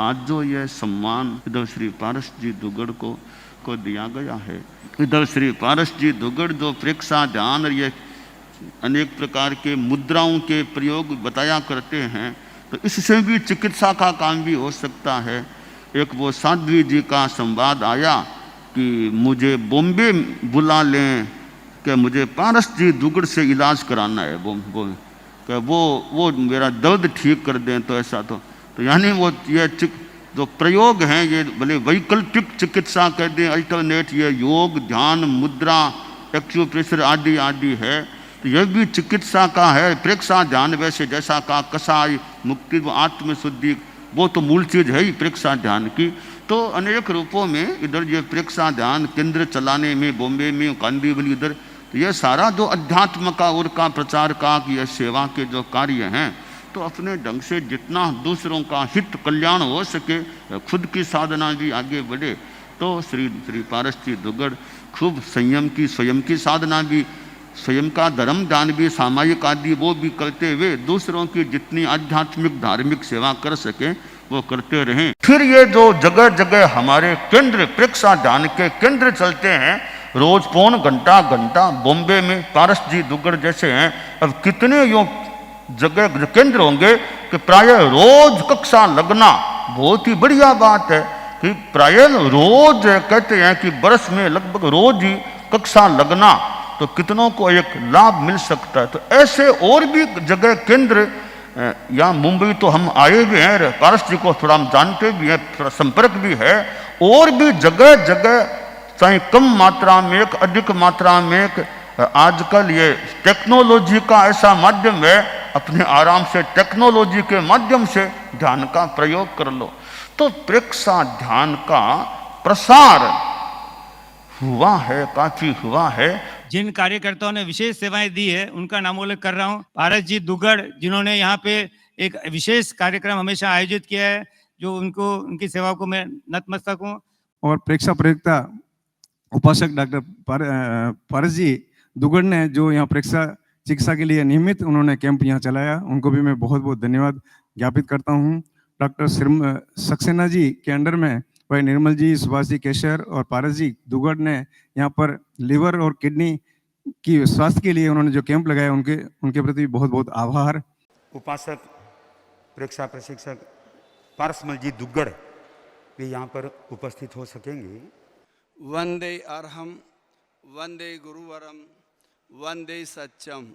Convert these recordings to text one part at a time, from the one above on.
आज जो यह सम्मान इधर श्री पारस जी दुगड़ को दिया गया है, इधर श्री पारस जी दुगड़ जो प्रेक्षा ध्यान और ये अनेक प्रकार के मुद्राओं के प्रयोग बताया करते हैं, तो इससे भी चिकित्सा का काम भी हो सकता है। एक वो साध्वी जी का संवाद आया कि मुझे बॉम्बे बुला लें कि मुझे पारस जी दुगड़ से इलाज कराना है, वो मेरा दर्द ठीक कर दें। तो ऐसा तो यानी वो ये जो प्रयोग हैं, ये भले वैकल्पिक चिकित्सा कह दें, अल्टरनेट, ये योग, ध्यान, मुद्रा, एक्यूप्रेशर आदि आदि है, तो यह भी चिकित्सा का है। प्रेक्षा ध्यान वैसे जैसा का कसाई, मुक्ति व आत्मशुद्धि, वो तो मूल चीज़ है ही प्रेक्षा ध्यान की। तो अनेक रूपों में इधर ये प्रेक्षा ध्यान केंद्र चलाने में, बॉम्बे में, कांदीवली इधर, तो यह सारा जो अध्यात्म का और का प्रचार का यह सेवा के जो कार्य हैं, तो अपने ढंग से जितना दूसरों का हित कल्याण हो सके, खुद की साधना भी आगे बढ़े। तो श्री पारस जी दुगड़ खूब संयम की, स्वयं की साधना भी, स्वयं का धर्म दान भी, सामाजिक आदि वो भी करते हुए दूसरों की जितनी आध्यात्मिक धार्मिक सेवा कर सके वो करते रहें। फिर ये जो जगह जगह हमारे केंद्र, प्रेक्षा ध्यान के केंद्र चलते हैं, रोज पौन घंटा बॉम्बे में पारस जी दुगड़ जैसे हैं, अब कितने यो जगह केंद्र होंगे कि प्राय रोज कक्षा लगना बहुत ही बढ़िया बात है। कि प्राय रोज कहते हैं कि बरस में लगभग रोज ही कक्षा लगना, तो कितनों को एक लाभ मिल सकता है। तो ऐसे और भी जगह केंद्र, या मुंबई तो हम आए भी हैं, पारस जी को थोड़ा हम जानते भी हैं, थोड़ा संपर्क भी है, और भी जगह जगह चाहे कम मात्रा में, एक अधिक मात्रा में, एक आजकल ये टेक्नोलॉजी का ऐसा माध्यम है, अपने आराम से टेक्नोलॉजी के माध्यम से ध्यान का प्रयोग कर लो। तो प्रेक्षा ध्यान का प्रसार हुआ है, काफी हुआ है। जिन कार्यकर्ताओं ने विशेष सेवाएं दी है उनका नाम उल्लेख कर रहा हूं। पारस जी दुगड़, जिन्होंने यहाँ पे एक विशेष कार्यक्रम हमेशा आयोजित किया है, जो उनकी सेवा को मैं नतमस्तक हूँ। और प्रेक्षा प्रयोक्ता उपासक डॉक्टर पारस जी दुगड़ ने जो यहाँ प्रेक्षा चिकित्सा के लिए नियमित उन्होंने कैंप यहाँ चलाया, उनको भी मैं बहुत बहुत धन्यवाद ज्ञापित करता हूँ। डॉक्टर सक्सेना जी के अंडर में भाई निर्मल जी, सुभाष जी केशर और पारस जी दुगड़ ने यहाँ पर लिवर और किडनी की स्वास्थ्य के लिए उन्होंने जो कैंप लगाया, उनके प्रति बहुत बहुत आभार। उपासक प्रेक्षा प्रशिक्षक पारसमल जी दुगड़ भी यहाँ पर उपस्थित हो सकेंगे। वंदे अरहम, वंदे गुरुवरम, वंदे सच्चम।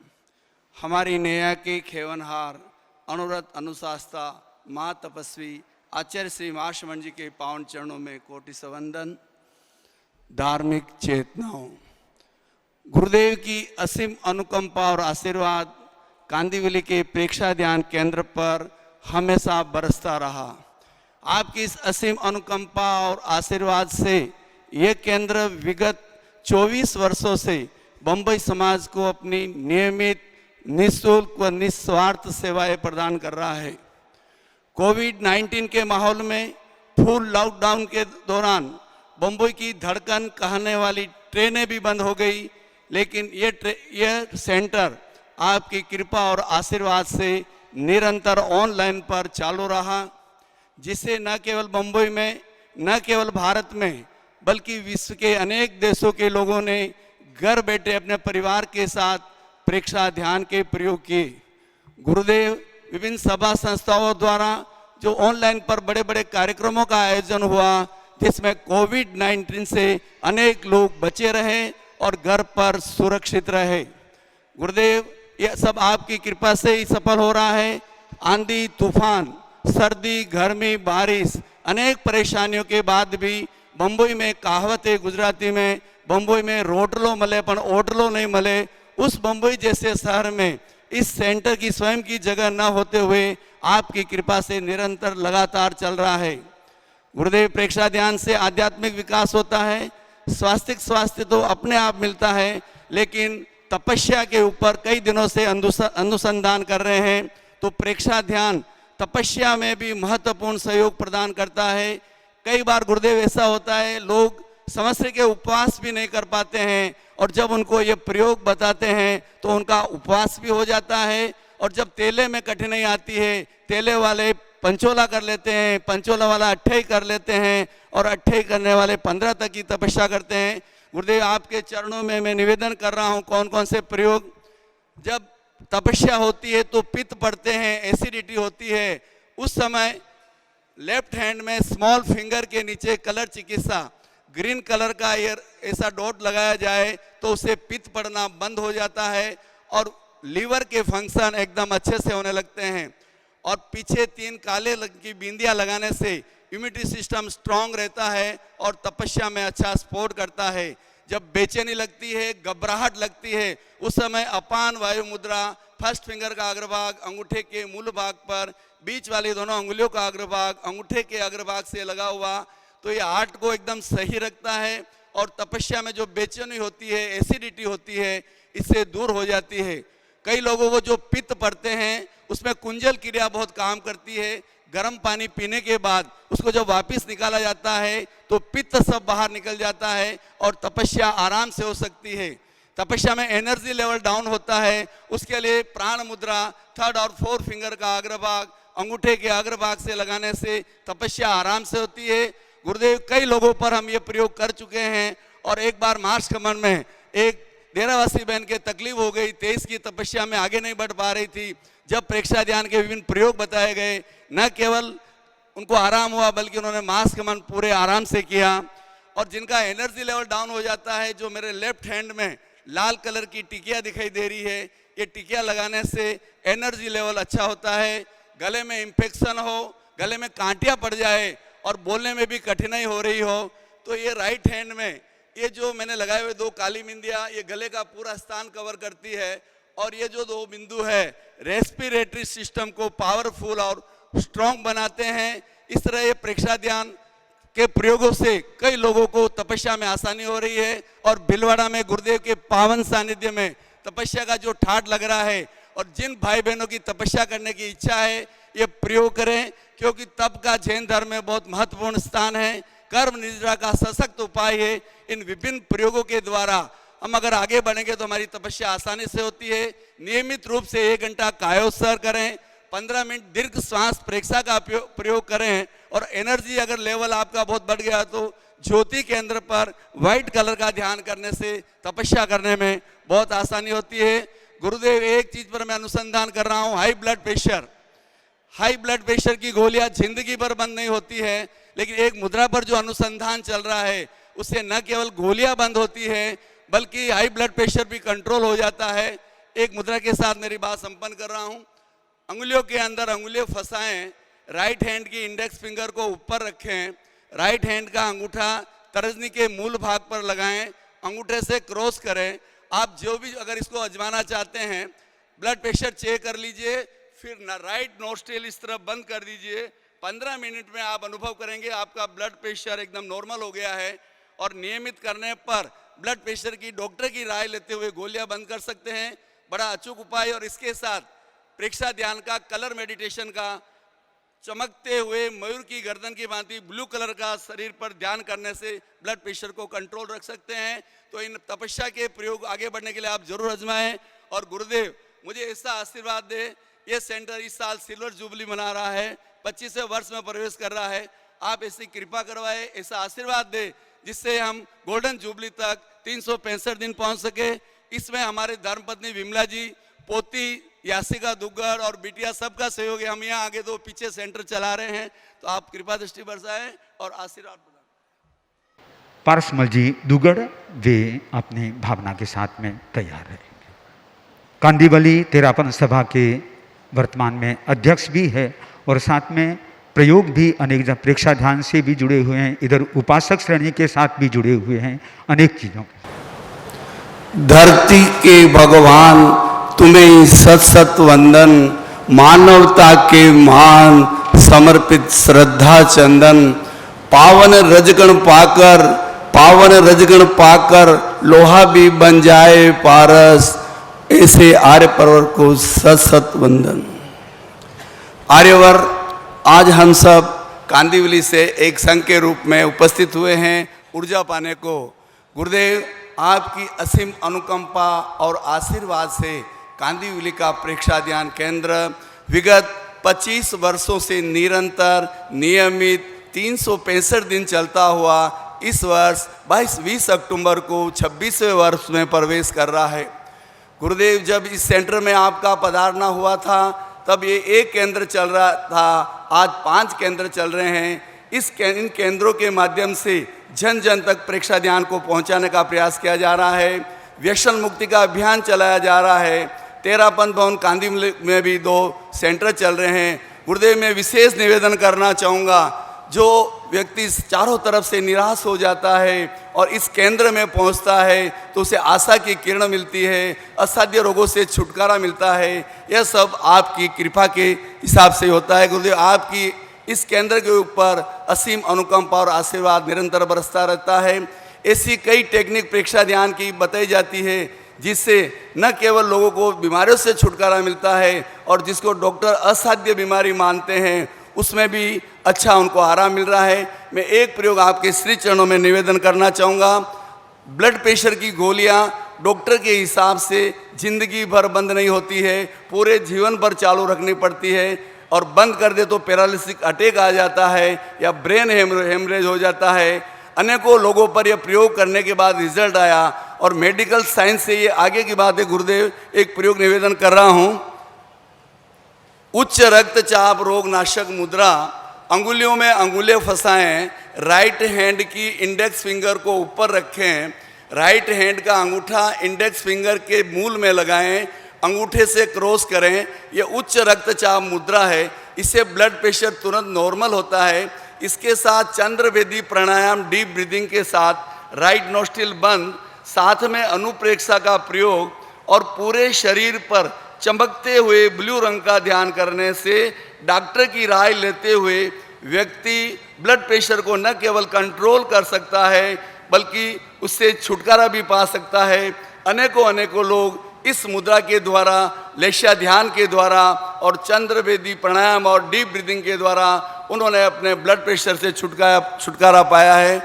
हमारी नया के खेवनहार, अनुरत अनुशास्ता, माँ तपस्वी आचार्य श्री माशमन जी के पावन चरणों में कोटि सवंदन। धार्मिक चेतनाओं, गुरुदेव की असीम अनुकंपा और आशीर्वाद कांदीवली के प्रेक्षा ध्यान केंद्र पर हमेशा बरसता रहा। आपकी इस असीम अनुकंपा और आशीर्वाद से यह केंद्र विगत 24 वर्षों से बम्बई समाज को अपनी नियमित, निःशुल्क व निस्वार्थ सेवाएं प्रदान कर रहा है। कोविड-19 के माहौल में फुल लॉकडाउन के दौरान बम्बई की धड़कन कहने वाली ट्रेनें भी बंद हो गई, लेकिन यह सेंटर आपकी कृपा और आशीर्वाद से निरंतर ऑनलाइन पर चालू रहा, जिससे न केवल बम्बई में, न केवल भारत में, बल्कि विश्व के अनेक देशों के लोगों ने घर बैठे अपने परिवार के साथ प्रेक्षा ध्यान के प्रयोग किए। गुरुदेव विभिन्न सभा संस्थाओं द्वारा जो ऑनलाइन पर बड़े बड़े कार्यक्रमों का आयोजन हुआ, जिसमें कोविड-19 से अनेक लोग बचे रहे और घर पर सुरक्षित रहे। गुरुदेव, यह सब आपकी कृपा से ही सफल हो रहा है। आंधी, तूफान, सर्दी, गर्मी, बारिश, अनेक परेशानियों के बाद भी बम्बई में कहावत है गुजराती में, बम्बई में रोडलो मले पण ओडलो नहीं मले। उस बम्बई जैसे शहर में इस सेंटर की स्वयं की जगह न होते हुए आपकी कृपा से निरंतर लगातार चल रहा है। गुरुदेव, प्रेक्षा ध्यान से आध्यात्मिक विकास होता है, स्वास्थ्य तो अपने आप मिलता है, लेकिन तपस्या के ऊपर कई दिनों से अनुसंधान कर रहे हैं, तो प्रेक्षा ध्यान तपस्या में भी महत्वपूर्ण सहयोग प्रदान करता है। कई बार गुरुदेव ऐसा होता है, लोग समस्या के उपवास भी नहीं कर पाते हैं, और जब उनको ये प्रयोग बताते हैं तो उनका उपवास भी हो जाता है। और जब तेले में कठिनाई आती है, तेले वाले पंचोला कर लेते हैं, पंचोला वाला 28 कर लेते हैं और 28 करने वाले 15 तक की तपस्या करते हैं। गुरुदेव आपके चरणों में मैं निवेदन कर रहा हूँ कौन कौन से प्रयोग। जब तपस्या होती है तो पित्त पड़ते हैं, एसिडिटी होती है, उस समय लेफ्ट हैंड में स्मॉल फिंगर के नीचे कलर चिकित्सा ग्रीन कलर का ऐसा डॉट लगाया जाए तो उससे पित्त पड़ना बंद हो जाता है और लीवर के फंक्शन एकदम अच्छे से होने लगते हैं। और पीछे 3 काले रंग की बिंदियां लगाने से इम्यूनिटी सिस्टम स्ट्रांग रहता है और तपस्या में अच्छा सपोर्ट करता है। जब बेचैनी लगती है, घबराहट लगती है, उस समय अपान वायु मुद्रा फर्स्ट फिंगर का अग्रभाग अंगूठे के मूल भाग पर, बीच वाली दोनों अंगुलियों का अग्रभाग अंगूठे के अग्रभाग से लगा हुआ, तो ये हार्ट को एकदम सही रखता है और तपस्या में जो बेचैनी होती है, एसिडिटी होती है, इससे दूर हो जाती है। कई लोगों को जो पित्त पड़ते हैं उसमें कुंजल क्रिया बहुत काम करती है। गर्म पानी पीने के बाद उसको जब वापस निकाला जाता है तो पित्त सब बाहर निकल जाता है और तपस्या आराम से हो सकती है। तपस्या में एनर्जी लेवल डाउन होता है, उसके लिए प्राण मुद्रा 3rd और 4th फिंगर का अग्रभाग अंगूठे के अग्रभाग से लगाने से तपस्या आराम से होती है। गुरुदेव कई लोगों पर हम ये प्रयोग कर चुके हैं और एक बार मार्च कमर में एक डेरावासी बहन के तकलीफ हो गई, 23 की तपस्या में आगे नहीं बढ़ पा रही थी। जब प्रेक्षा ध्यान के विभिन्न प्रयोग बताए गए, न केवल उनको आराम हुआ बल्कि उन्होंने मास कमन पूरे आराम से किया। और जिनका एनर्जी लेवल डाउन हो जाता है, जो मेरे लेफ्ट हैंड में लाल कलर की टिकिया दिखाई दे रही है, ये टिकिया लगाने से एनर्जी लेवल अच्छा होता है। गले में इन्फेक्शन हो, गले में कांटियाँ पड़ जाए और बोलने में भी कठिनाई हो रही हो, तो ये राइट हैंड में ये जो मैंने लगाए हुए 2 काली बिंदियाँ ये गले का पूरा स्थान कवर करती है और ये जो 2 बिंदु है रेस्पिरेटरी सिस्टम को पावरफुल और स्ट्रॉन्ग बनाते हैं। इस तरह ये प्रेक्षा ध्यान के प्रयोगों से कई लोगों को तपस्या में आसानी हो रही है और भीलवाड़ा में गुरुदेव के पावन सानिध्य में तपस्या का जो ठाट लग रहा है और जिन भाई बहनों की तपस्या करने की इच्छा है ये प्रयोग करें, क्योंकि तप का जैन धर्म में बहुत महत्वपूर्ण स्थान है। कर्म निद्रा का सशक्त उपाय है। इन विभिन्न प्रयोगों के द्वारा हम अगर आगे बढ़ेंगे तो हमारी तपस्या आसानी से होती है। नियमित रूप से 1 घंटा कायोत्सर्ग करें, 15 मिनट दीर्घ श्वास प्रेक्षा का प्रयोग करें और एनर्जी अगर लेवल आपका बहुत बढ़ गया तो ज्योति केंद्र पर व्हाइट कलर का ध्यान करने से तपस्या करने में बहुत आसानी होती है। गुरुदेव एक चीज पर मैं अनुसंधान कर रहा हूँ, हाई ब्लड प्रेशर की गोलियां जिंदगी भर बंद नहीं होती है, लेकिन एक मुद्रा पर जो अनुसंधान चल रहा है उससे न केवल गोलियां बंद होती है बल्कि हाई ब्लड प्रेशर भी कंट्रोल हो जाता है। एक मुद्रा के साथ मेरी बात संपन्न कर रहा हूं। अंगुलियों के अंदर अंगुलियां फंसाएं, राइट हैंड की इंडेक्स फिंगर को ऊपर रखें, राइट हैंड का अंगूठा तर्जनी के मूल भाग पर लगाएं, अंगूठे से क्रॉस करें। आप जो भी अगर इसको आजमाना चाहते हैं, ब्लड प्रेशर चेक कर लीजिए, फिर राइट नोस्ट्रिल इस तरफ बंद कर दीजिए। 15 मिनट में आप अनुभव करेंगे आपका ब्लड प्रेशर एकदम नॉर्मल हो गया है। और नियमित करने पर ब्लड प्रेशर की डॉक्टर की राय लेते हुए गोलियां बंद कर सकते हैं। बड़ा अचूक उपाय। और इसके साथ प्रेक्षा ध्यान का कलर मेडिटेशन का चमकते हुए मयूर की गर्दन की भांति ब्लू कलर का शरीर पर ध्यान करने से ब्लड प्रेशर को कंट्रोल रख सकते हैं। तो इन तपस्या के प्रयोग आगे बढ़ने के लिए आप जरूर आजमाएं। और गुरुदेव मुझे ऐसा आशीर्वाद दे, ये सेंटर इस साल सिल्वर जुबली मना रहा है, 25वें वर्ष में प्रवेश कर रहा है। आप ऐसी कृपा करवाए, ऐसा आशीर्वाद दे जिससे हम गोल्डन जुबली तक 365 दिन पहुंच सके। इसमें हमारे धर्मपत्नी विमला जी, पोती यासिका दुग्गड़ और बिटिया सबका सहयोग है। हम यहाँ आगे 2 पीछे सेंटर चला रहे हैं, तो आप कृपा दृष्टि बरसाएं और आशीर्वाद प्रदान। पारसमल जी दुग्गड़ वे अपनी भावना के साथ में तैयार है। कांदीवली तेरापन सभा के वर्तमान में अध्यक्ष भी है और साथ में प्रयोग भी अनेक प्रेक्षा ध्यान से भी जुड़े हुए हैं, इधर उपासक श्रेणी के साथ भी जुड़े हुए हैं अनेक चीज़ों के। धरती के भगवान तुम्हें सत सत वंदन, मानवता के मान समर्पित श्रद्धा चंदन। पावन रजगण पाकर लोहा भी बन जाए पारस, ऐसे आर्य परवर को सत सत वंदन। आर्यवर आज हम सब कांदीवली से एक संघ के रूप में उपस्थित हुए हैं ऊर्जा पाने को। गुरुदेव आपकी असीम अनुकंपा और आशीर्वाद से कांदीवली का प्रेक्षा ध्यान केंद्र विगत 25 वर्षों से निरंतर नियमित 365 दिन चलता हुआ इस वर्ष 20 अक्टूबर को 26वें वर्ष में प्रवेश कर रहा है। गुरुदेव, जब इस सेंटर में आपका पधारना हुआ था तब ये एक केंद्र चल रहा था, आज 5 केंद्र चल रहे हैं। इन केंद्रों के माध्यम से जन जन तक प्रेक्षा ध्यान को पहुंचाने का प्रयास किया जा रहा है। व्यसन मुक्ति का अभियान चलाया जा रहा है। तेरापंथ भवन कांदी में भी 2 सेंटर चल रहे हैं। गुरुदेव, मैं विशेष निवेदन करना चाहूँगा, जो व्यक्ति चारों तरफ से निराश हो जाता है और इस केंद्र में पहुंचता है तो उसे आशा की किरण मिलती है, असाध्य रोगों से छुटकारा मिलता है। यह सब आपकी कृपा के हिसाब से होता है। गुरुदेव, आपकी इस केंद्र के ऊपर असीम अनुकंपा और आशीर्वाद निरंतर बरसता रहता है। ऐसी कई टेक्निक प्रेक्षा ध्यान की बताई जाती है जिससे न केवल लोगों को बीमारियों से छुटकारा मिलता है और जिसको डॉक्टर असाध्य बीमारी मानते हैं उसमें भी अच्छा उनको आराम मिल रहा है। मैं एक प्रयोग आपके श्री चरणों में निवेदन करना चाहूँगा। ब्लड प्रेशर की गोलियाँ डॉक्टर के हिसाब से जिंदगी भर बंद नहीं होती है, पूरे जीवन भर चालू रखनी पड़ती है और बंद कर दे तो पैरालिसिस अटैक आ जाता है या ब्रेन हेमरेज हो जाता है। अनेकों लोगों पर यह प्रयोग करने के बाद रिजल्ट आया और मेडिकल साइंस से ये आगे की बात है। गुरुदेव, एक प्रयोग निवेदन कर रहा हूँ। उच्च रक्तचाप रोग नाशक मुद्रा, अंगुलियों में अंगुलियां फंसाएं, राइट हैंड की इंडेक्स फिंगर को ऊपर रखें, राइट हैंड का अंगूठा इंडेक्स फिंगर के मूल में लगाएं, अंगूठे से क्रॉस करें। यह उच्च रक्तचाप मुद्रा है। इससे ब्लड प्रेशर तुरंत नॉर्मल होता है। इसके साथ चंद्रवेदी प्राणायाम डीप ब्रीदिंग के साथ राइट नोस्ट्रिल बंद, साथ में अनुप्रेक्षा का प्रयोग और पूरे शरीर पर चमकते हुए ब्लू रंग का ध्यान करने से डॉक्टर की राय लेते हुए व्यक्ति ब्लड प्रेशर को न केवल कंट्रोल कर सकता है बल्कि उससे छुटकारा भी पा सकता है। अनेकों लोग इस मुद्रा के द्वारा, लेशा ध्यान के द्वारा और चंद्रवेदी प्राणायाम और डीप ब्रीदिंग के द्वारा उन्होंने अपने ब्लड प्रेशर से छुटकारा पाया है।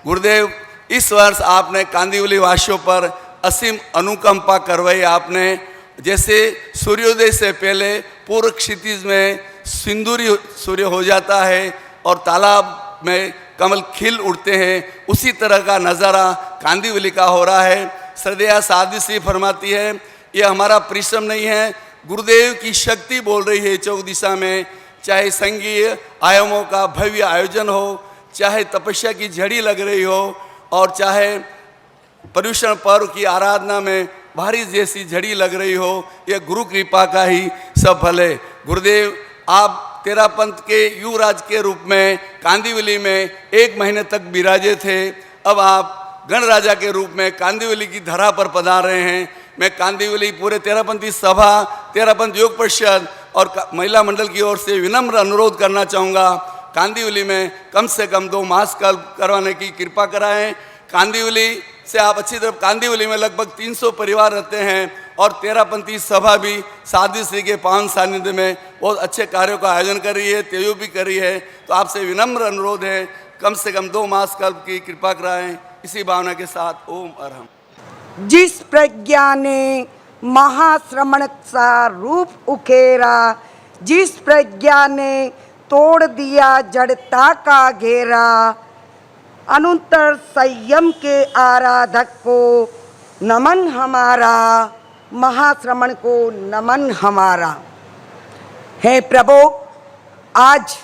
गुरुदेव, इस वर्ष आपने कांदिवली वासियों पर असीम अनुकंपा करवाई। आपने जैसे सूर्योदय से पहले पूर्व क्षितिज में सिंदूरी सूर्य हो जाता है और तालाब में कमल खिल उठते हैं, उसी तरह का नज़ारा कांदिवली का हो रहा है। श्रद्धेया साधु श्री फरमाती है, यह हमारा परिश्रम नहीं है, गुरुदेव की शक्ति बोल रही है चौक दिशा में। चाहे संघीय आयामों का भव्य आयोजन हो, चाहे तपस्या की झड़ी लग रही हो और चाहे पर्युषण पर्व की आराधना में बारिश जैसी झड़ी लग रही हो, यह गुरु कृपा का ही सब फल है। गुरुदेव, आप तेरापंथ के युवराज के रूप में कांदिवली में 1 महीने तक विराजे थे। अब आप गणराजा के रूप में कांदिवली की धरा पर पधार रहे हैं। मैं कांदिवली पूरे तेरापंथी सभा, तेरापंथ योग परिषद और महिला मंडल की ओर से विनम्र अनुरोध करना चाहूँगा, कांदिवली में कम से कम 2 मास करवाने की कृपा कराएं। कांदिवली से आप अच्छी तरह, कांदिवली में लगभग 300 परिवार रहते हैं और तेरापंथी सभा भी साधु श्री के पावन सानिध्य में बहुत अच्छे कार्यों का आयोजन कर रही है, तेयो भी कर रही है। तो आपसे विनम्र अनुरोध है, कम से कम 2 मास कल्प की कृपा कराएं। इसी भावना के साथ ओम अरहम। जिस प्रज्ञा ने महाश्रमण सा रूप उखेरा, जिस प्रज्ञा ने तोड़ दिया जड़ता का घेरा, अनुत्तर संयम के आराधक को नमन हमारा, महाश्रमण को नमन हमारा। हे प्रभु, आज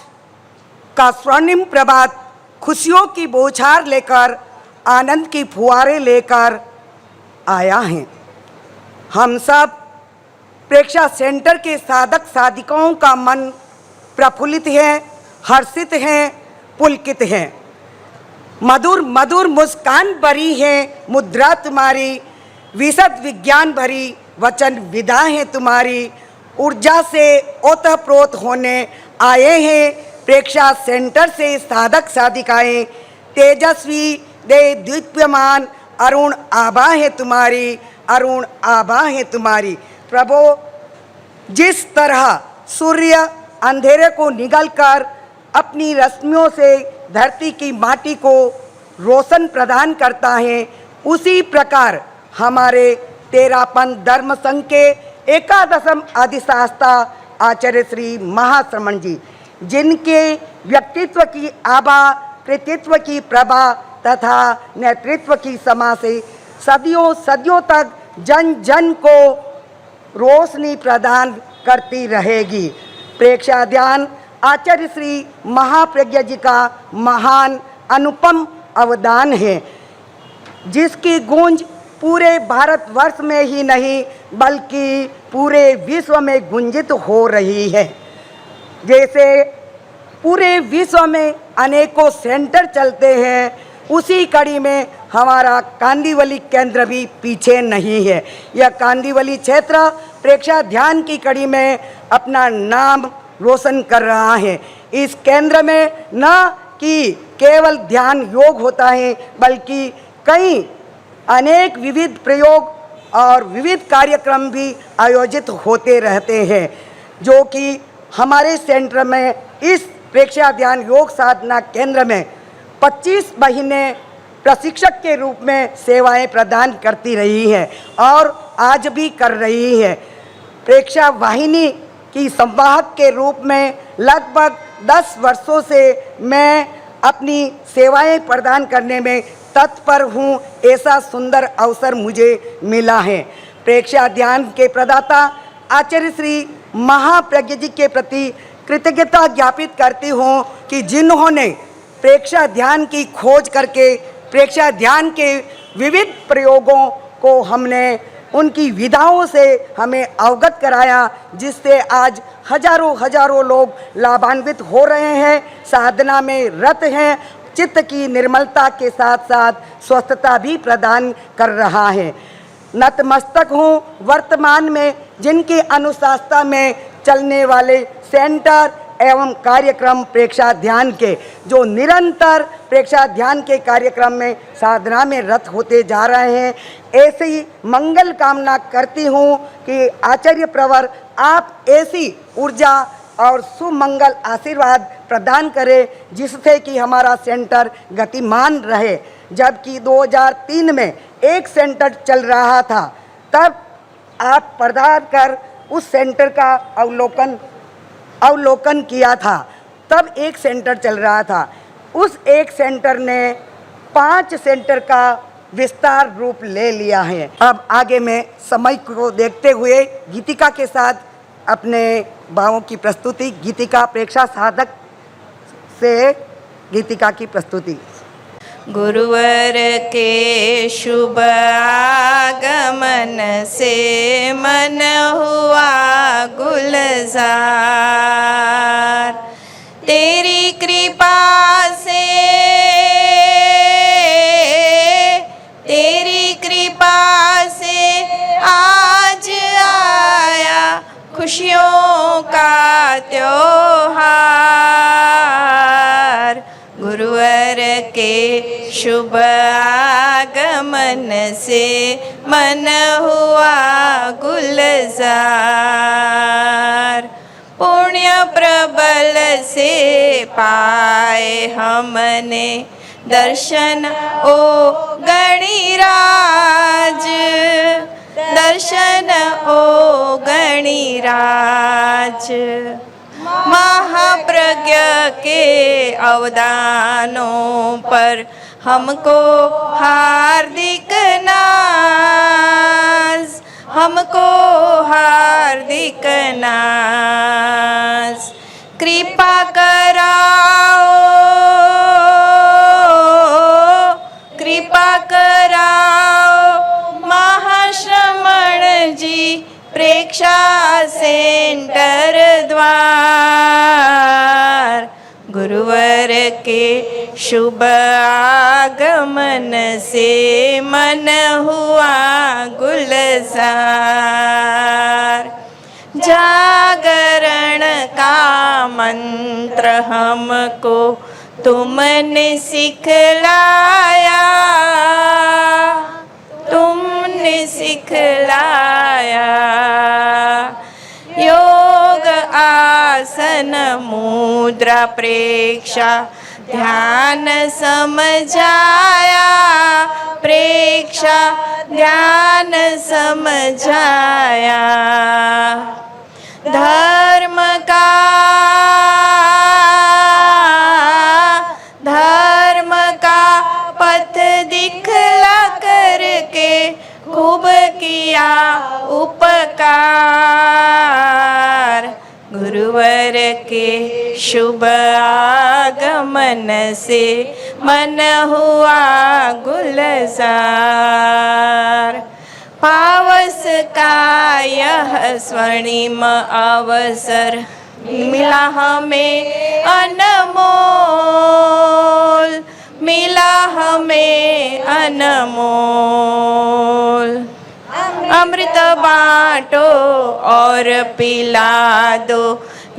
का स्वर्णिम प्रभात खुशियों की बौछार लेकर, आनंद की फुहारे लेकर आया है। हम सब प्रेक्षा सेंटर के साधक साधिकाओं का मन प्रफुल्लित है, हर्षित है, पुलकित है। मधुर मधुर मुस्कान भरी है मुद्रा तुम्हारी, विशद विज्ञान भरी वचन विदा है तुम्हारी। ऊर्जा से ओतप्रोत होने आए हैं प्रेक्षा सेंटर से साधक साधिकाएं। तेजस्वी दे दीप्यमान अरुण आभा है तुम्हारी, अरुण आभा है तुम्हारी। प्रभु, जिस तरह सूर्य अंधेरे को निगलकर अपनी रश्मियों से धरती की माटी को रोशन प्रदान करता है, उसी प्रकार हमारे तेरापंथ धर्म संघ के 11वें अधिशास्ता आचार्य श्री महाश्रमण जी, जिनके व्यक्तित्व की आभा, कृतित्व की प्रभा तथा नेतृत्व की समा से सदियों सदियों तक जन जन को रोशनी प्रदान करती रहेगी। प्रेक्षा ध्यान आचार्य श्री महाप्रज्ञा जी का महान अनुपम अवदान है, जिसकी गूंज पूरे भारतवर्ष में ही नहीं बल्कि पूरे विश्व में गुंजित हो रही है। जैसे पूरे विश्व में अनेकों सेंटर चलते हैं, उसी कड़ी में हमारा कांदिवली केंद्र भी पीछे नहीं है। यह कांदिवली क्षेत्र प्रेक्षा ध्यान की कड़ी में अपना नाम रोशन कर रहा है। इस केंद्र में न कि केवल ध्यान योग होता है, बल्कि कई अनेक विविध प्रयोग और विविध कार्यक्रम भी आयोजित होते रहते हैं, जो कि हमारे सेंटर में इस प्रेक्षा ध्यान योग साधना केंद्र में 25 महीने प्रशिक्षक के रूप में सेवाएं प्रदान करती रही है और आज भी कर रही है। प्रेक्षा वाहिनी की संवाहक के रूप में लगभग 10 वर्षों से मैं अपनी सेवाएं प्रदान करने में तत्पर हूँ। ऐसा सुंदर अवसर मुझे मिला है। प्रेक्षा ध्यान के प्रदाता आचार्य श्री महाप्रज्ञा जी के प्रति कृतज्ञता ज्ञापित करती हूँ कि जिन्होंने प्रेक्षा ध्यान की खोज करके प्रेक्षा ध्यान के विविध प्रयोगों को हमने उनकी विधाओं से हमें अवगत कराया, जिससे आज हजारों लोग लाभान्वित हो रहे हैं, साधना में रत हैं, चित्त की निर्मलता के साथ साथ स्वस्थता भी प्रदान कर रहा है। नतमस्तक हूँ वर्तमान में जिनकी अनुशासना में चलने वाले सेंटर एवं कार्यक्रम प्रेक्षा ध्यान के, जो निरंतर प्रेक्षा ध्यान के कार्यक्रम में साधना में रत होते जा रहे हैं। ऐसे ही मंगल कामना करती हूँ कि आचार्य प्रवर आप ऐसी ऊर्जा और सुमंगल आशीर्वाद प्रदान करें, जिससे कि हमारा सेंटर गतिमान रहे। जबकि 2003 में एक सेंटर चल रहा था, तब आप पधार कर उस सेंटर का अवलोकन किया था। तब एक सेंटर चल रहा था, उस एक सेंटर ने 5 सेंटर का विस्तार रूप ले लिया है। अब आगे मैं समय को देखते हुए गीतिका के साथ अपने भावों की प्रस्तुति, गीतिका प्रेक्षा साधक से गीतिका की प्रस्तुति। गुरुवर के शुभ आगमन से मन हुआ गुलजार, तेरी कृपा से, तेरी कृपा से आज आया खुशियों का त्योहार। गुरुवर के शुभ आगमन से मन हुआ गुलजार, पुण्य प्रबल से पाए हमने दर्शन ओ गणिराज, दर्शन ओ गणिराज। महाप्रज्ञा के अवदानों पर हमको हार्दिक नाज, हमको हार्दिक नाज। कृपा कराओ, कृपा कराओ महाश्रमण जी प्रेक्षा सेंटर द्वार। गुरुवर के शुभ आगमन से मन हुआ गुलजार। जागरण का मंत्र हमको तुमने सिखलाया, तुमने सिखलाया। योग आसन मुद्रा प्रेक्षा ध्यान समझाया, प्रेक्षा ध्यान समझाया। धर्म किया उपकार। गुरुवर के शुभ आगमन से मन हुआ गुलजार। पावस का यह स्वर्णिम अवसर मिला हमें अनमोल, मिला हमें अनमोल। अमृत बांटो और पिला दो,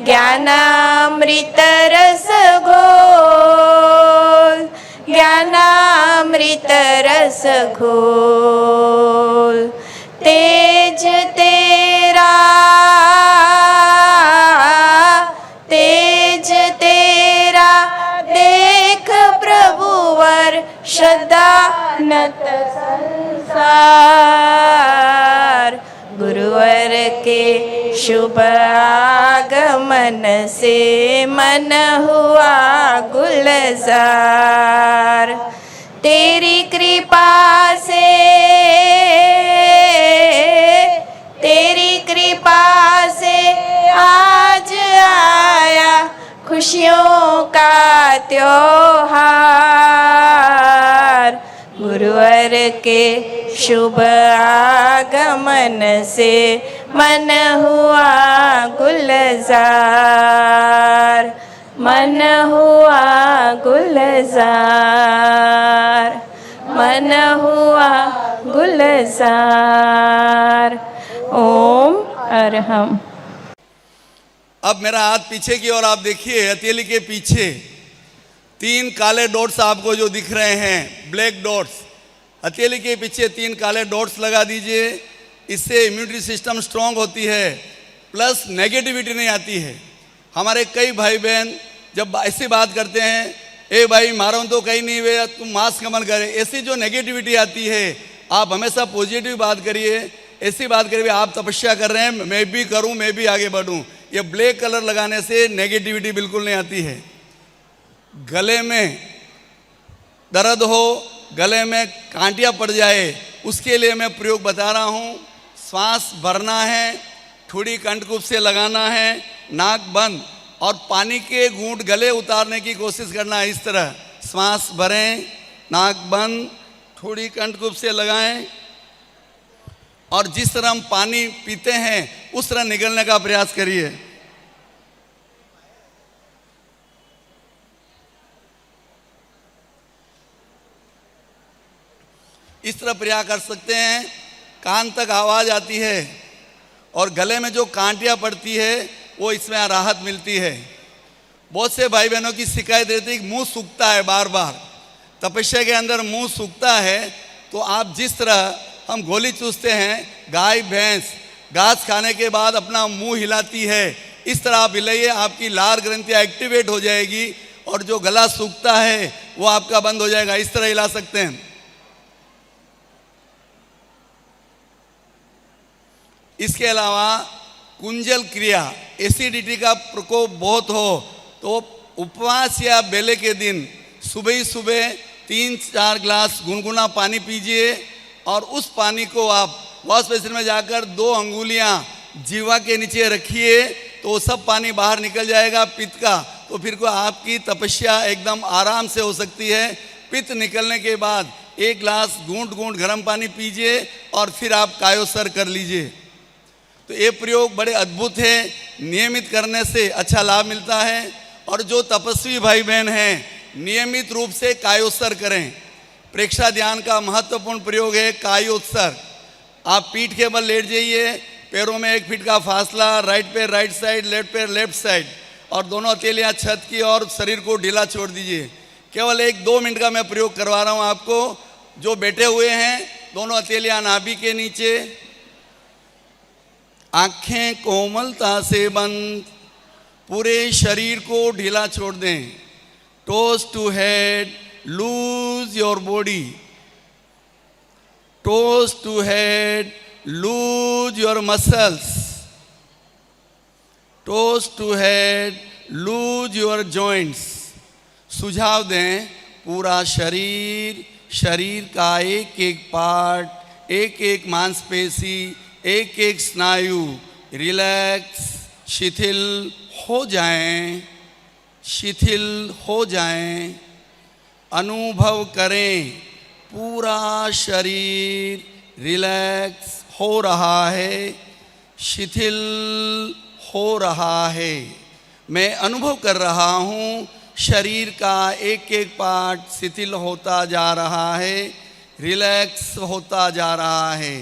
ज्ञानामृत रस घोल, ज्ञानामृत रस घोल। तेज तेरा, तेज तेरा देख प्रभुवर, श्रद्धा नत संसार। गुरुवर के शुभ आगमन से मन हुआ गुलजार। तेरी कृपा से, तेरी कृपा से आज आया खुशियों का त्योहार। गुरुवर के शुभ आगमन से मन हुआ गुलजार, मन हुआ गुलजार, मन हुआ गुलजार। ओम अरहम। अब मेरा हाथ पीछे की ओर आप देखिए, हथेली के पीछे 3 काले डॉट्स आपको जो दिख रहे हैं, ब्लैक डॉट्स, हथेली के पीछे 3 काले डॉट्स लगा दीजिए। इससे इम्यूनिटी सिस्टम स्ट्रांग होती है, प्लस नेगेटिविटी नहीं आती है। हमारे कई भाई बहन जब ऐसी बात करते हैं, ए भाई मारो तो कहीं नहीं हुए, तुम मास्क कमल करे, ऐसी जो नेगेटिविटी आती है, आप हमेशा पॉजिटिव बात करिए, ऐसी बात करिए आप तपस्या कर रहे हैं, मैं भी करूं, मैं भी आगे बढ़ूं। ये ब्लैक कलर लगाने से नेगेटिविटी बिल्कुल नहीं आती है। गले में दर्द हो, गले में कांटियाँ पड़ जाए, उसके लिए मैं प्रयोग बता रहा हूँ। श्वास भरना है, थोड़ी कंठकूप से लगाना है, नाक बंद, और पानी के घूंट गले उतारने की कोशिश करना है। इस तरह श्वास भरें, नाक बंद, थोड़ी कंठकूप से लगाएं, और जिस तरह हम पानी पीते हैं उस तरह निकलने का प्रयास करिए। इस तरह प्रयास कर सकते हैं, कान तक आवाज़ आती है और गले में जो कांटियाँ पड़ती है वो इसमें राहत मिलती है। बहुत से भाई बहनों की शिकायत रहती है कि मुंह सूखता है, बार बार तपस्या के अंदर मुंह सूखता है। तो आप जिस तरह हम गोली चूसते हैं, गाय भैंस घास खाने के बाद अपना मुंह हिलाती है, इस तरह आप हिलाइए, आपकी लार ग्रंथियाँ एक्टिवेट हो जाएगी और जो गला सूखता है वो आपका बंद हो जाएगा। इस तरह हिला सकते हैं। इसके अलावा कुंजल क्रिया, एसिडिटी का प्रकोप बहुत हो तो उपवास या बेले के दिन सुबह ही सुबह 3-4 ग्लास गुनगुना पानी पीजिए और उस पानी को आप वॉश बेसिन में जाकर 2 अंगुलियां जीवा के नीचे रखिए तो सब पानी बाहर निकल जाएगा पित्त का। तो फिर को आपकी तपस्या एकदम आराम से हो सकती है। पित्त निकलने के बाद 1 ग्लास घूंट गर्म पानी पीजिए और फिर आप कायोसर कर लीजिए। तो ये प्रयोग बड़े अद्भुत है, नियमित करने से अच्छा लाभ मिलता है। और जो तपस्वी भाई बहन हैं, नियमित रूप से कायोत्सर करें। प्रेक्षा ध्यान का महत्वपूर्ण प्रयोग है कायोत्सर। आप पीठ के बल लेट जाइए, पैरों में 1 फीट का फासला, राइट पैर राइट साइड, लेफ्ट पैर लेफ्ट साइड, और दोनों हथेलियां छत की और शरीर को ढीला छोड़ दीजिए। केवल 1-2 मिनट का मैं प्रयोग करवा रहा हूँ आपको। जो बैठे हुए हैं, दोनों हथेलियां नाभि के नीचे, आंखें कोमलता से बंद, पूरे शरीर को ढीला छोड़ दें। Toes to head, loose your body. Toes to head, loose your muscles. Toes to head, loose your joints. सुझाव दें, पूरा शरीर, शरीर का एक एक पार्ट एक एक मांसपेशी, एक एक स्नायु रिलैक्स, शिथिल हो जाएं, शिथिल हो जाएं। अनुभव करें पूरा शरीर रिलैक्स हो रहा है, शिथिल हो रहा है। मैं अनुभव कर रहा हूँ शरीर का एक एक पार्ट शिथिल होता जा रहा है, रिलैक्स होता जा रहा है।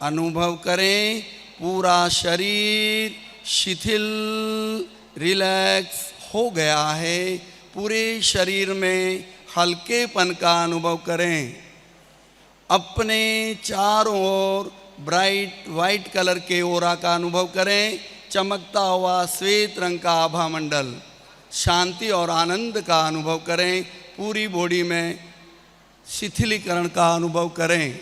अनुभव करें पूरा शरीर शिथिल रिलैक्स हो गया है। पूरे शरीर में हल्केपन का अनुभव करें। अपने चारों ओर ब्राइट वाइट कलर के ओरा का अनुभव करें। चमकता हुआ श्वेत रंग का आभा मंडल, शांति और आनंद का अनुभव करें। पूरी बॉडी में शिथिलीकरण का अनुभव करें।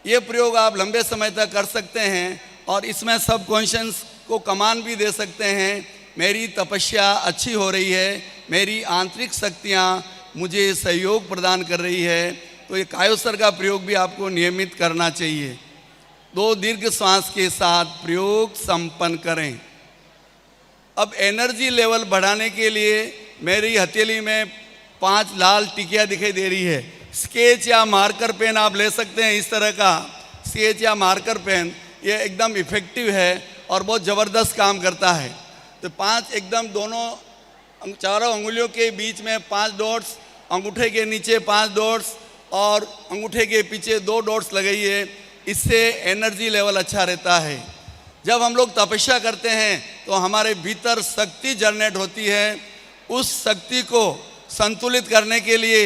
ये प्रयोग आप लंबे समय तक कर सकते हैं और इसमें सब कॉन्शियस को कमान भी दे सकते हैं। मेरी तपस्या अच्छी हो रही है, मेरी आंतरिक शक्तियाँ मुझे सहयोग प्रदान कर रही है। तो ये कायोस्वर का प्रयोग भी आपको नियमित करना चाहिए। 2 दीर्घ श्वास के साथ प्रयोग संपन्न करें। अब एनर्जी लेवल बढ़ाने के लिए मेरी हथेली में 5 लाल टिकिया दिखाई दे रही है। स्केच या मार्कर पेन आप ले सकते हैं। इस तरह का स्केच या मार्कर पेन ये एकदम इफेक्टिव है और बहुत ज़बरदस्त काम करता है। तो 5 एकदम दोनों चारों अंगुलियों के बीच में 5 डॉट्स, अंगूठे के नीचे 5 डॉट्स और अंगूठे के पीछे 2 डॉट्स लगाइए। इससे एनर्जी लेवल अच्छा रहता है। जब हम लोग तपस्या करते हैं तो हमारे भीतर शक्ति जनरेट होती है। उस शक्ति को संतुलित करने के लिए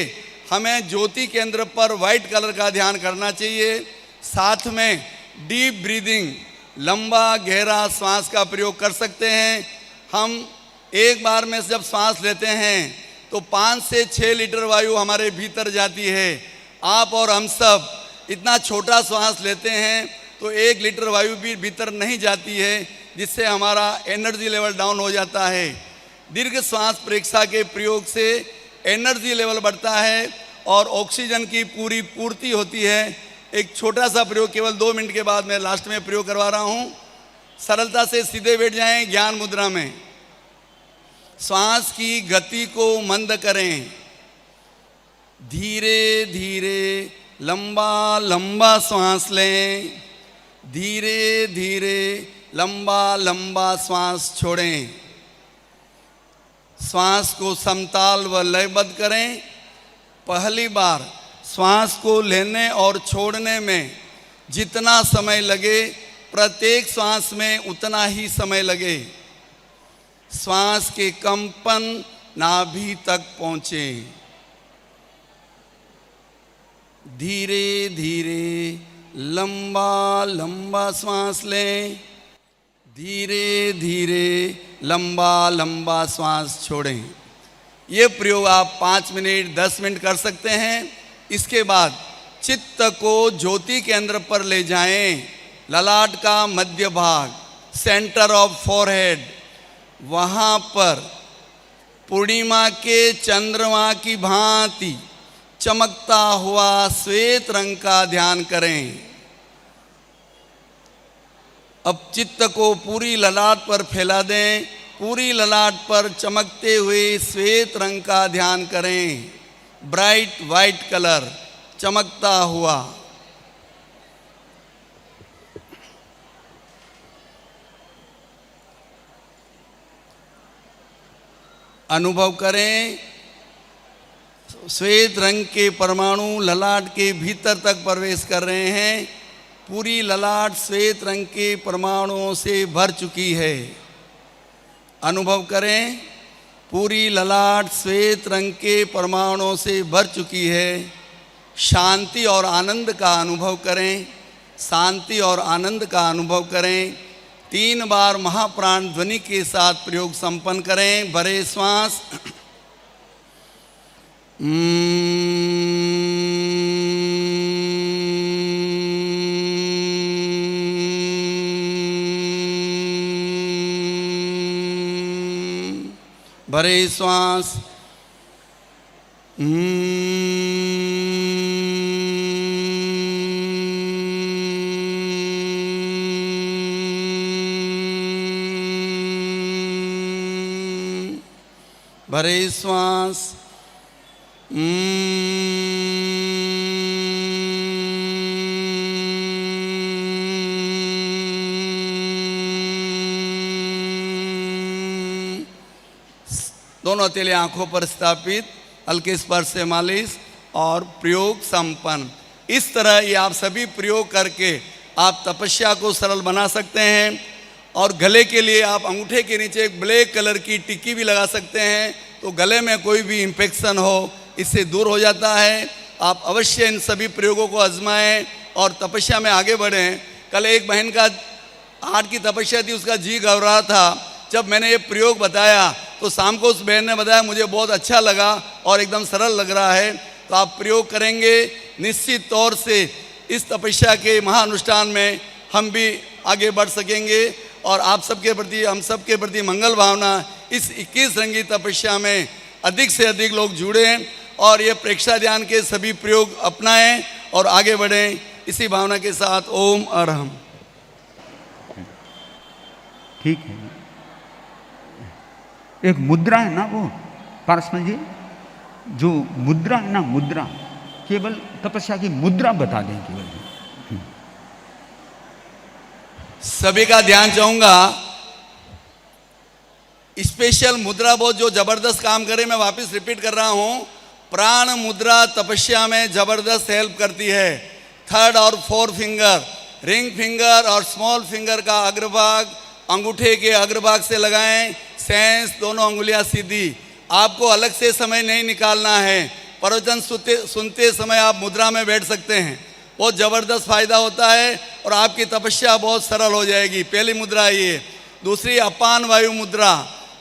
हमें ज्योति केंद्र पर वाइट कलर का ध्यान करना चाहिए। साथ में डीप ब्रीदिंग, लंबा गहरा श्वास का प्रयोग कर सकते हैं। हम एक बार में जब श्वास लेते हैं तो 5 से 6 लीटर वायु हमारे भीतर जाती है। आप और हम सब इतना छोटा श्वास लेते हैं तो 1 लीटर वायु भी भीतर नहीं जाती है, जिससे हमारा एनर्जी लेवल डाउन हो जाता है। दीर्घ श्वास प्रेक्षा के प्रयोग से एनर्जी लेवल बढ़ता है और ऑक्सीजन की पूरी पूर्ति होती है। एक छोटा सा प्रयोग केवल 2 मिनट के बाद मैं लास्ट में प्रयोग करवा रहा हूँ। सरलता से सीधे बैठ जाएं ज्ञान मुद्रा में। श्वास की गति को मंद करें। धीरे धीरे लंबा लंबा श्वास लें। धीरे धीरे लंबा लंबा श्वास छोड़ें। श्वास को समताल व लयबद्ध करें। पहली बार श्वास को लेने और छोड़ने में जितना समय लगे, प्रत्येक श्वास में उतना ही समय लगे। श्वास के कंपन नाभि तक पहुँचे। धीरे धीरे लंबा लंबा श्वास लें। धीरे धीरे लंबा लंबा श्वास छोड़ें। ये प्रयोग आप 5 मिनट 10 मिनट कर सकते हैं। इसके बाद चित्त को ज्योति केंद्र पर ले जाएं। ललाट का मध्य भाग, सेंटर ऑफ फॉरहेड, वहाँ पर पूर्णिमा के चंद्रमा की भांति चमकता हुआ श्वेत रंग का ध्यान करें। अब चित्त को पूरी ललाट पर फैला दें। पूरी ललाट पर चमकते हुए श्वेत रंग का ध्यान करें। ब्राइट वाइट कलर चमकता हुआ। अनुभव करें श्वेत रंग के परमाणु ललाट के भीतर तक प्रवेश कर रहे हैं। पूरी ललाट श्वेत रंग के परमाणुओं से भर चुकी है। अनुभव करें पूरी ललाट श्वेत रंग के परमाणुओं से भर चुकी है। शांति और आनंद का अनुभव करें। शांति और आनंद का अनुभव करें। 3 बार महाप्राण ध्वनि के साथ प्रयोग संपन्न करें। भरे श्वास। भरे श्वास। भरे श्वास। दोनों हथेली आंखों पर स्थापित, हल्के स्पर्श से मालिश और प्रयोग संपन्न। इस तरह ये आप सभी प्रयोग करके आप तपस्या को सरल बना सकते हैं। और गले के लिए आप अंगूठे के नीचे एक ब्लैक कलर की टिक्की भी लगा सकते हैं, तो गले में कोई भी इन्फेक्शन हो इससे दूर हो जाता है। आप अवश्य इन सभी प्रयोगों को आजमाएं और तपस्या में आगे बढ़ें। कल एक बहन का हार्ट की तपस्या थी, उसका जी घबरा था। जब मैंने ये प्रयोग बताया तो शाम को उस बहन ने बताया मुझे बहुत अच्छा लगा और एकदम सरल लग रहा है। तो आप प्रयोग करेंगे, निश्चित तौर से इस तपस्या के महाअनुष्ठान में हम भी आगे बढ़ सकेंगे। और आप सबके प्रति, हम सबके प्रति मंगल भावना, इस 21 रंगी तपस्या में अधिक से अधिक लोग जुड़ें और ये प्रेक्षा ध्यान के सभी प्रयोग अपनाएं और आगे बढ़ें। इसी भावना के साथ ओम अरहम। ठीक है, एक मुद्रा है ना वो पारसमल जी, जो मुद्रा है ना, मुद्रा केवल तपस्या की मुद्रा बता दें केवल। सभी का ध्यान चाहूंगा, स्पेशल मुद्रा बहुत जो जबरदस्त काम करे, मैं वापस रिपीट कर रहा हूं। प्राण मुद्रा तपस्या में जबरदस्त हेल्प करती है। थर्ड और फोर्थ फिंगर, रिंग फिंगर और स्मॉल फिंगर का अग्रभाग अंगूठे के अग्रभाग से लगाएं। सेंस दोनों अंगुलियां सीधी। आपको अलग से समय नहीं निकालना है। प्रवचन सुनते समय आप मुद्रा में बैठ सकते हैं, बहुत ज़बरदस्त फायदा होता है और आपकी तपस्या बहुत सरल हो जाएगी। पहली मुद्रा ये। दूसरी अपान वायु मुद्रा,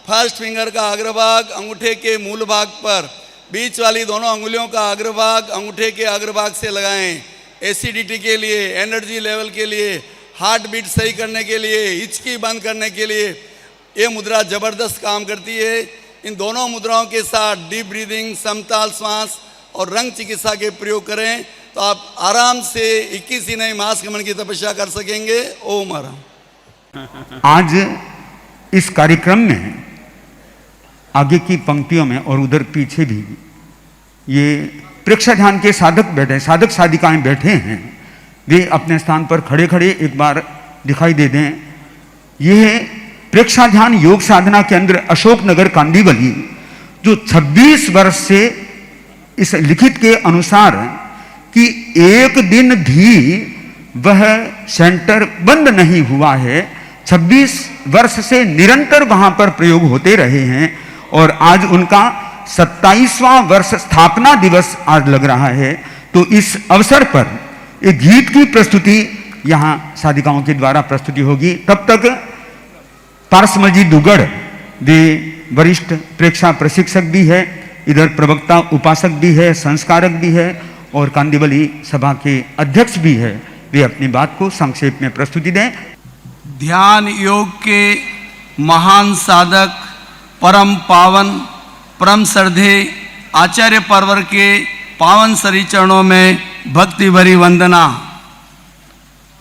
फर्स्ट फिंगर का अग्रभाग अंगूठे के मूल भाग पर, बीच वाली दोनों अंगुलियों का अग्रभाग अंगूठे के अग्रभाग से लगाएं। एसिडिटी के लिए, एनर्जी लेवल के लिए, हार्ट बीट सही करने के लिए, हिचकी बंद करने के लिए ये मुद्रा ज़बरदस्त काम करती है। इन दोनों मुद्राओं के साथ डीप ब्रीदिंग, समताल श्वास और रंग चिकित्सा के प्रयोग करें तो आप आराम से 21 ही नहीं मास गमन की तपस्या कर सकेंगे। ओम आराम। आज इस कार्यक्रम में आगे की पंक्तियों में और उधर पीछे भी ये प्रेक्षा ध्यान के साधक बैठे, साधक साधिकाएं बैठे हैं। वे अपने स्थान पर खड़े खड़े एक बार दिखाई दे दें। यह प्रेक्षा ध्यान योग साधना केंद्र अशोकनगर कांदीवली, जो 26 वर्ष से इस लिखित के अनुसार कि एक दिन भी वह सेंटर बंद नहीं हुआ है, 26 वर्ष से निरंतर वहां पर प्रयोग होते रहे हैं और आज उनका 27वां वर्ष स्थापना दिवस आज लग रहा है। तो इस अवसर पर एक गीत की प्रस्तुति यहां साधिकाओं के द्वारा प्रस्तुति होगी। तब तक पारसमल जी दुगड़, वे वरिष्ठ प्रेक्षा प्रशिक्षक भी है, इधर प्रवक्ता उपासक भी है, संस्कारक भी है और कांदीवली सभा के अध्यक्ष भी है। वे अपनी बात को संक्षेप में प्रस्तुति दें। ध्यान योग के महान साधक, परम पावन, परम श्रद्धे आचार्य परवर के पावन श्री चरणों में भक्ति भरी वंदना।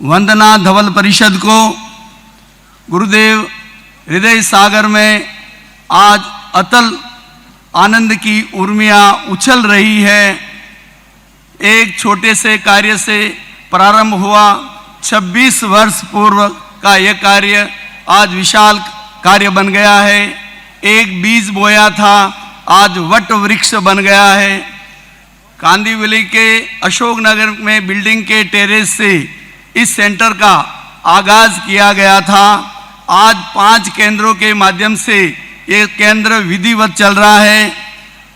वंदना धवल परिषद को। गुरुदेव हृदय सागर में आज अतल आनंद की उर्मियाँ उछल रही है। एक छोटे से कार्य से प्रारंभ हुआ, 26 वर्ष पूर्व का यह कार्य आज विशाल कार्य बन गया है। एक बीज बोया था, आज वट वृक्ष बन गया है। कांदीवली के अशोकनगर में बिल्डिंग के टेरेस से इस सेंटर का आगाज किया गया था। आज 5 केंद्रों के माध्यम से ये केंद्र विधिवत चल रहा है।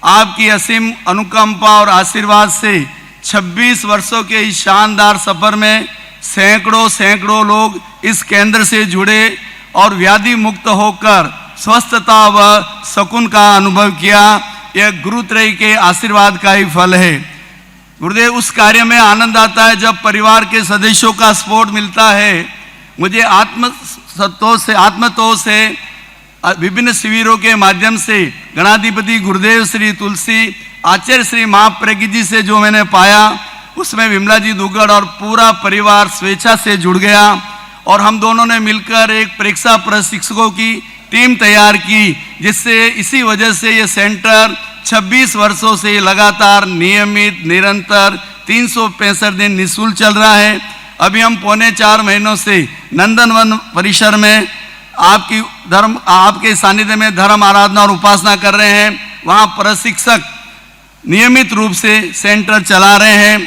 आपकी असीम अनुकंपा और आशीर्वाद से 26 वर्षों के इस शानदार सफर में सैकड़ों लोग इस केंद्र से जुड़े और व्याधि मुक्त होकर स्वस्थता व सुकून का अनुभव किया। यह गुरुत्रय के आशीर्वाद का ही फल है। गुरुदेव, उस कार्य में आनंद आता है जब परिवार के सदस्यों का सपोर्ट मिलता है। मुझे आत्मतोष से विभिन्न शिविरों के माध्यम से गणाधिपति गुरुदेव श्री तुलसी आचार्य श्री महाप्रज्ञ जी से जो मैंने पाया, उसमें विमला जी दुग्गड़ और पूरा परिवार स्वेच्छा से जुड़ गया और हम दोनों ने मिलकर एक प्रेक्षा प्रशिक्षकों की टीम तैयार की, जिससे इसी वजह से ये सेंटर 26 वर्षों से लगातार नियमित निरंतर 365 दिन निःशुल्क चल रहा है। अभी हम 3.25 महीनों से नंदनवन परिसर में आपके सानिध्य में धर्म आराधना और उपासना कर रहे हैं। वहाँ प्रशिक्षक नियमित रूप से सेंटर चला रहे हैं।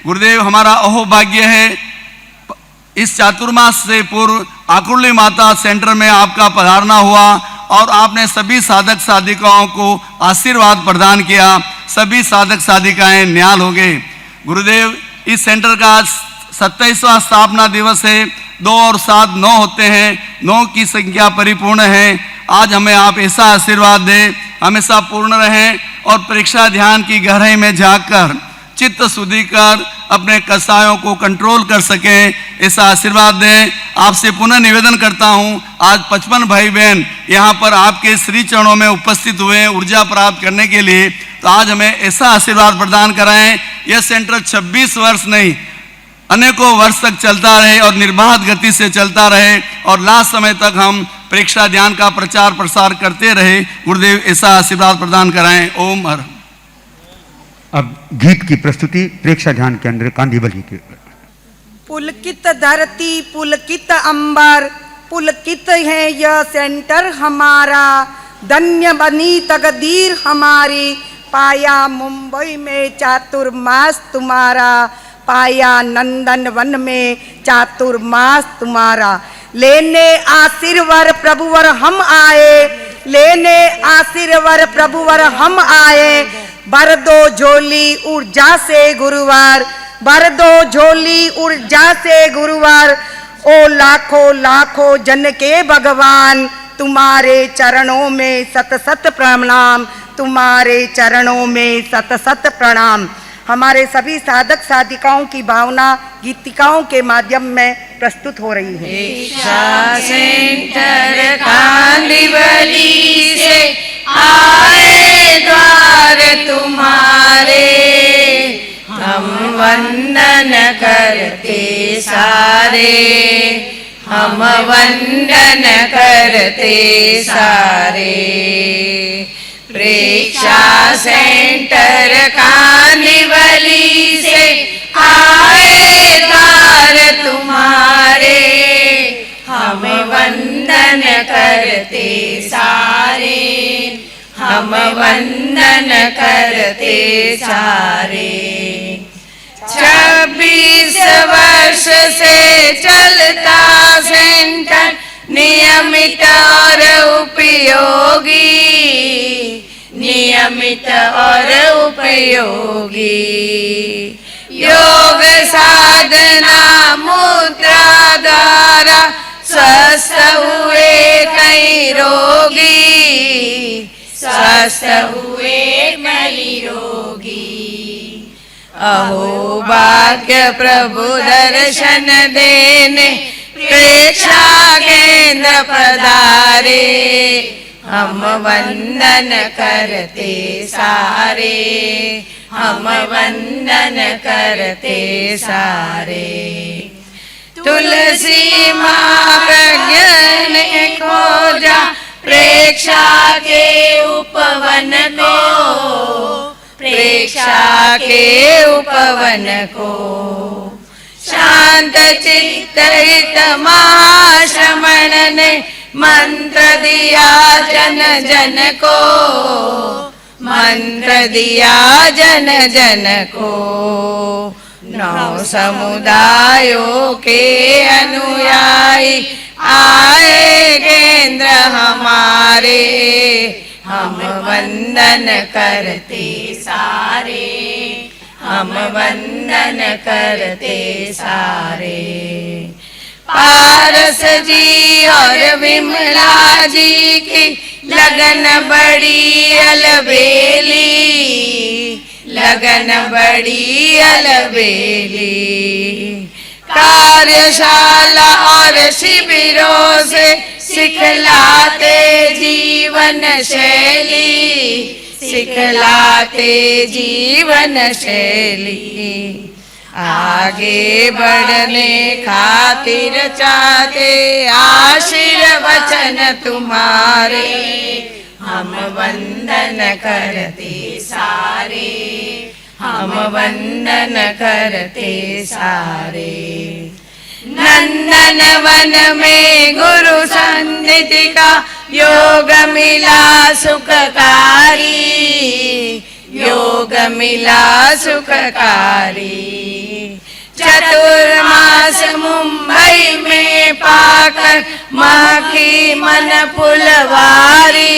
गुरुदेव, हमारा अहोभाग्य है, इस चातुर्मास से पूर्व आकुर्ली माता सेंटर में आपका पधारना हुआ और आपने सभी साधक साधिकाओं को आशीर्वाद प्रदान किया। सभी साधक साधिकाएं न्याल हो गए। गुरुदेव, इस सेंटर का 27वां स्थापना दिवस है। 2 और 7 9 होते हैं, 9 की संख्या परिपूर्ण है। आज हमें आप ऐसा आशीर्वाद दें, हमेशा पूर्ण रहें और परीक्षा ध्यान की गहराई में जाकर चित्त शुद्धि कर अपने कसायों को कंट्रोल कर सकें, ऐसा आशीर्वाद दें। आपसे पुनः निवेदन करता हूं, आज 55 भाई बहन यहाँ पर आपके श्री चरणों में उपस्थित हुए हैं ऊर्जा प्राप्त करने के लिए, तो आज हमें ऐसा आशीर्वाद प्रदान कराएं। यह सेंटर 26 वर्ष नहीं, अनेकों वर्ष तक चलता रहे और निर्बाध गति से चलता रहे और लास्ट समय तक हम परीक्षा ध्यान का प्रचार प्रसार करते रहे। गुरुदेव, ऐसा आशीर्वाद प्रदान कराएं। ओम हर। अब गीत की प्रस्तुति प्रेक्षा ध्यान केंद्र कांदीवली के। पुलकित धरती पुलकित अंबर, पुलकित है यह सेंटर हमारा, धन्य बनी तकदीर हमारी, पाया मुंबई में चातुर्मास तुम्हारा, पाया नंदन वन में चातुर्मास तुम्हारा। लेने आशीर्वाद प्रभुवर हम आए, लेने आशीर्वाद प्रभुवर हम आए, भर दो झोली ऊर्जा से गुरुवार, भर दो झोली ऊर्जा से गुरुवार। ओ लाखों लाखों जन के भगवान, तुम्हारे चरणों में सत सत प्रणाम, तुम्हारे चरणों में सत सत प्रणाम। हमारे सभी साधक साधिकाओं की भावना गीतिकाओं के माध्यम में प्रस्तुत हो रही है। दीक्षा सेंटर कांदीवली से आए द्वार तुम्हारे, हम वंदन करते सारे, हम वंदन करते सारे। प्रेक्षा सेंटर कांदीवली से आए द्वार तुम्हारे, हम वंदन करते सारे, हम वंदन करते सारे। 26 वर्ष से चलता सेंटर नियमित और उपयोगी, नियमित और उपयोगी। योग साधना मुद्रा द्वारा स्वस्थ हुए कई रोगी, स्वस्थ हुए कई रोगी। अहो भाग्य प्रभु दर्शन देने प्रेक्षा केंद्र पधारे, हम वंदन करते सारे, हम वंदन करते सारे। तुलसी माँ प्रज्ञा ने खोजा प्रेक्षा के उपवन को, प्रेक्षा के उपवन को। शांत चित्त हित महाश्रमण ने मंत्र दिया जन जन को, मंत्र दिया जन जन को। 9 समुदायों के अनुयायी आए केंद्र हमारे, हम वंदन करते सारे, हम वंदन करते सारे। पारस जी और विमला जी की लगन बड़ी अलबेली, लगन बड़ी अलबेली। कार्यशाला और शिविरों से सिखलाते जीवन शैली, सिखलाते जीवन शैली। आगे बढ़ने खातिर चाहते आशीर्वचन तुम्हारे, हम वंदन करते सारे, हम वंदन करते सारे। नंदन वन में गुरु सन्निधि का योग मिला सुखकारी, योग मिला सुखकारी। चतुर्मास मुंबई में पाकर महकी मन फुलवारी,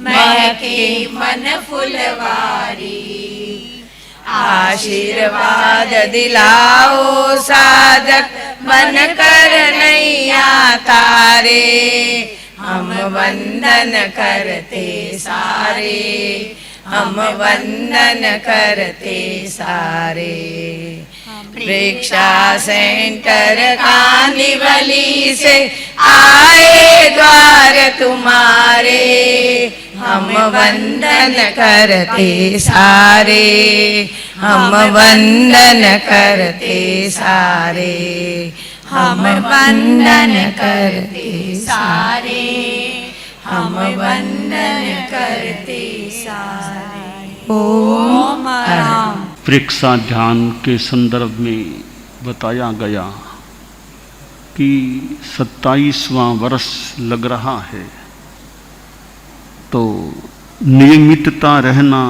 महकी मन फुलवारी। आशीर्वाद दिलाओ साधक बन कर नैया तारे, हम वंदन करते सारे, हम वंदन करते सारे। प्रेक्षा सेंटर कांदिवली से आए द्वार तुम्हारे, हम वंदन करते सारे, हम वंदन करते सारे, हम वंदन करते सारे, हम वंदन करते सारे। ओम राम। प्रेक्षा ध्यान के संदर्भ में बताया गया कि 27वां वर्ष लग रहा है, तो नियमितता रहना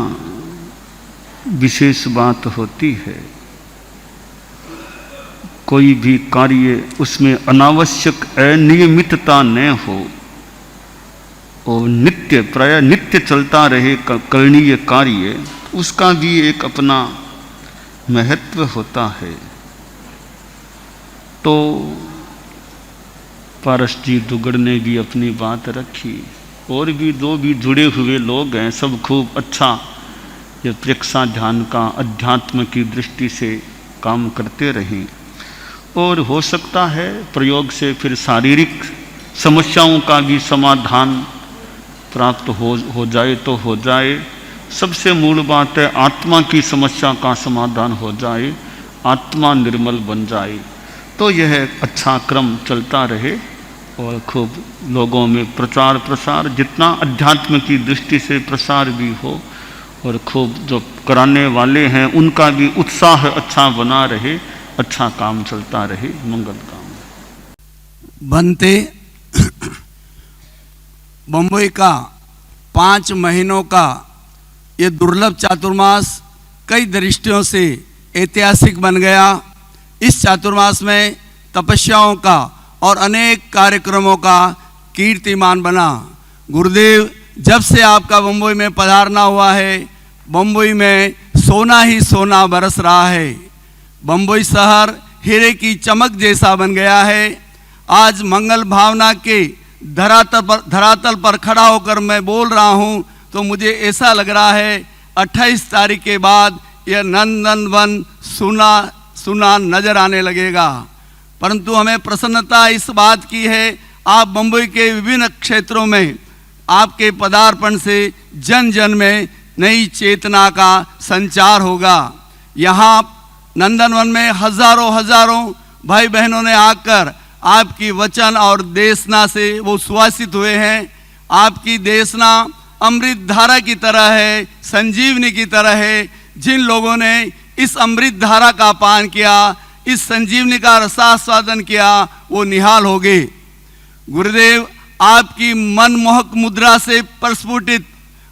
विशेष बात होती है। कोई भी कार्य उसमें अनावश्यक अनियमितता न हो और नित्य प्राय नित्य चलता रहे करणीय कार्य, उसका भी एक अपना महत्व होता है। तो पारस जी दुगड़ ने भी अपनी बात रखी, और भी दो भी जुड़े हुए लोग हैं, सब खूब अच्छा ये प्रेक्षा ध्यान का अध्यात्म की दृष्टि से काम करते रहें। और हो सकता है प्रयोग से फिर शारीरिक समस्याओं का भी समाधान प्राप्त हो जाए तो हो जाए। सबसे मूल बात है आत्मा की समस्या का समाधान हो जाए, आत्मा निर्मल बन जाए, तो यह अच्छा क्रम चलता रहे और खूब लोगों में प्रचार प्रसार, जितना अध्यात्म की दृष्टि से प्रसार भी हो, और खूब जो कराने वाले हैं उनका भी उत्साह अच्छा बना रहे, अच्छा काम चलता रहे, मंगल काम। बनते बम्बई का 5 महीनों का ये दुर्लभ चातुर्मास कई दृष्टियों से ऐतिहासिक बन गया। इस चातुर्मास में तपस्याओं का और अनेक कार्यक्रमों का कीर्तिमान बना। गुरुदेव जब से आपका बम्बई में पधारना हुआ है, बम्बई में सोना ही सोना बरस रहा है। बम्बई शहर हीरे की चमक जैसा बन गया है। आज मंगल भावना के धरातल पर खड़ा होकर मैं बोल रहा हूँ तो मुझे ऐसा लग रहा है 28 तारीख के बाद यह नंदन वन सुना सुना नजर आने लगेगा। परंतु हमें प्रसन्नता इस बात की है, आप बम्बई के विभिन्न क्षेत्रों में आपके पदार्पण से जन जन में नई चेतना का संचार होगा। यहाँ नंदनवन में हजारों भाई बहनों ने आकर आपकी वचन और देशना से वो सुवासित हुए हैं। आपकी देशना अमृत धारा की तरह है, संजीवनी की तरह है। जिन लोगों ने इस अमृत धारा का पान किया, इस संजीवनी का रसास्वादन किया, वो निहाल हो गए। गुरुदेव आपकी मनमोहक मुद्रा से प्रस्फुटित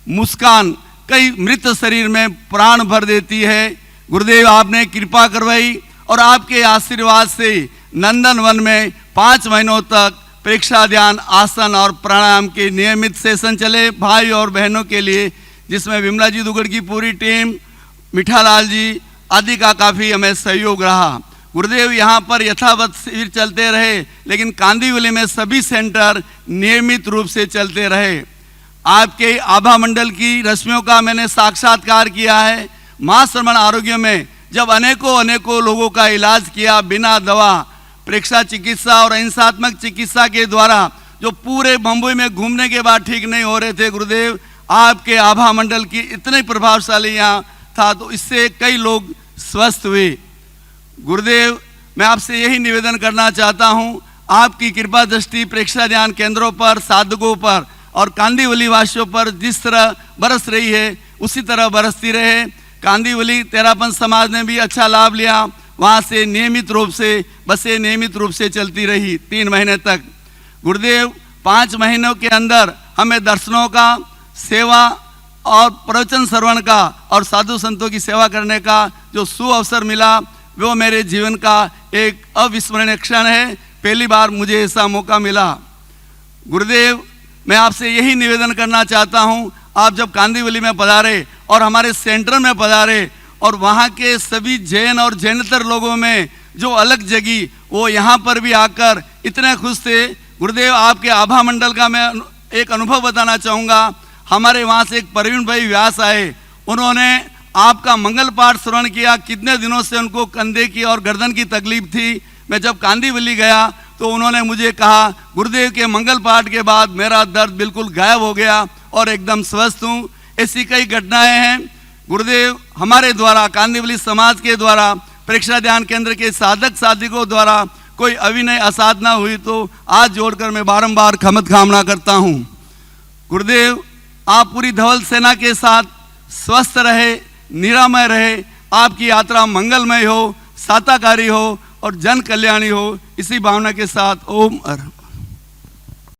मुस्कान कई मृत शरीर में प्राण भर देती है। गुरुदेव आपने कृपा करवाई और आपके आशीर्वाद से नंदनवन में 5 महीनों तक प्रेक्षा ध्यान आसन और प्राणायाम के नियमित सेशन चले भाई और बहनों के लिए, जिसमें विमला जी दुगड़ की पूरी टीम, मिठालाल जी आदि का काफ़ी हमें सहयोग रहा। गुरुदेव यहाँ पर यथावत शिविर चलते रहे, लेकिन कांदिवली में सभी सेंटर नियमित रूप से चलते रहे। आपके आभा मंडल की रश्मियों का मैंने साक्षात्कार किया है। माँ श्रमण आरोग्य में जब अनेकों लोगों का इलाज किया बिना दवा, प्रेक्षा चिकित्सा और अहिंसात्मक चिकित्सा के द्वारा, जो पूरे बम्बई में घूमने के बाद ठीक नहीं हो रहे थे, गुरुदेव आपके आभा मंडल की इतने प्रभावशाली यहाँ था, तो इससे कई लोग स्वस्थ हुए। गुरुदेव, मैं आपसे यही निवेदन करना चाहता हूँ, आपकी कृपा दृष्टि प्रेक्षा ध्यान केंद्रों पर, साधकों पर और कांदीवली वासियों पर जिस तरह बरस रही है उसी तरह बरसती रहे। कांदीवली तेरापन समाज ने भी अच्छा लाभ लिया, वहाँ से नियमित रूप से बसें नियमित रूप से चलती रही 3 महीने तक। गुरुदेव, 5 महीनों के अंदर हमें दर्शनों का, सेवा और प्रवचन श्रवण का और साधु संतों की सेवा करने का जो सुअवसर मिला, वो मेरे जीवन का एक अविस्मरणीय क्षण है। पहली बार मुझे ऐसा मौका मिला। गुरुदेव, मैं आपसे यही निवेदन करना चाहता हूँ, आप जब कांदीवली में पधारे और हमारे सेंटर में पधारे और वहाँ के सभी जैन और जैनेतर लोगों में जो अलग जगी, वो यहाँ पर भी आकर इतने खुश थे। गुरुदेव, आपके आभा मंडल का मैं एक अनुभव बताना चाहूँगा। हमारे वहाँ से एक प्रवीण भाई व्यास आए, उन्होंने आपका मंगल पाठ श्रवण किया। कितने दिनों से उनको कंधे की और गर्दन की तकलीफ थी। मैं जब कांदीवली गया तो उन्होंने मुझे कहा, गुरुदेव के मंगल पाठ के बाद मेरा दर्द बिल्कुल गायब हो गया और एकदम स्वस्थ हूँ। ऐसी कई घटनाएं हैं। गुरुदेव, हमारे द्वारा, कांदीवली समाज के द्वारा, प्रेक्षा ध्यान केंद्र के साधक साधिकों द्वारा कोई अविनय असाधना हुई तो आज जोड़कर मैं बारंबार क्षमत कामना करता हूँ। गुरुदेव, आप पूरी धवल सेना के साथ स्वस्थ रहे, निरामय रहे, आपकी यात्रा मंगलमय हो, साताकारी हो और जन कल्याणी हो, इसी भावना के साथ ओम।